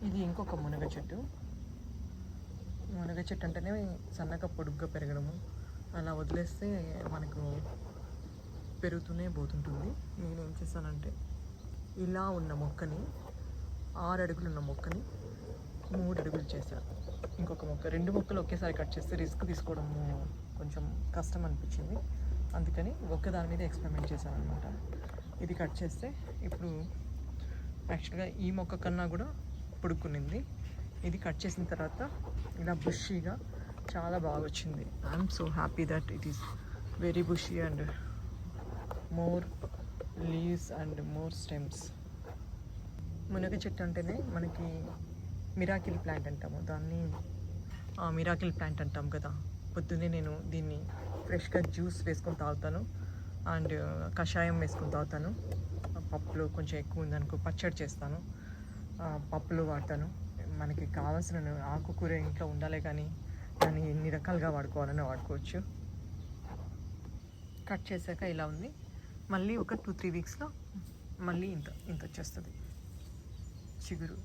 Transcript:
ఇది ఇంకొక మునగ చెట్టు. మునగ చెట్టు అంటేనే సన్నగా పొడుగ్గా పెరగడము, అలా వదిలేస్తే మనకు పెరుగుతూనే పోతుంటుంది. నేనేం చేశానంటే ఇలా ఉన్న మొక్కని 6 అడుగులు ఉన్న మొక్కని 3 అడుగులు చేశాను. ఇంకొక మొక్క 2 మొక్కలు ఒకేసారి కట్ చేస్తే రిస్క్ తీసుకోవడము కొంచెం కష్టం అనిపించింది. అందుకని దాని మీద ఎక్స్పెరిమెంట్ చేశాను అనమాట. ఇది కట్ చేస్తే ఇప్పుడు యాక్చువల్గా ఈ మొక్క కన్నా కూడా పొడుక్కునింది. ఇది కట్ చేసిన తర్వాత ఇలా బుషీగా చాలా బాగా వచ్చింది. I'm so happy that it is very bushy and more leaves and more stems. మునగ చెట్టు అంటేనే మనకి మిరాకిల్ ప్లాంట్ అంటాము, దాన్ని మిరాకిల్ ప్లాంట్ అంటాం కదా. పొద్దున్నే నేను దీన్ని ఫ్రెష్గా జ్యూస్ వేసుకొని తాగుతాను అండ్ కషాయం వేసుకొని తాగుతాను. పప్పులో కొంచెం ఎక్కువ ఉందనుకో పచ్చడి చేస్తాను, పప్పులో వాడతాను. మనకి కావాల్సిన ఆకుకూర ఇంట్లో ఉండాలి, కానీ దాన్ని ఎన్ని రకాలుగా వాడుకోవాలన్నా వాడుకోవచ్చు. కట్ చేశాక ఇలా ఉంది. మళ్ళీ ఒక 2-3 వీక్స్లో మళ్ళీ ఇంత వచ్చేస్తుంది చిగురు.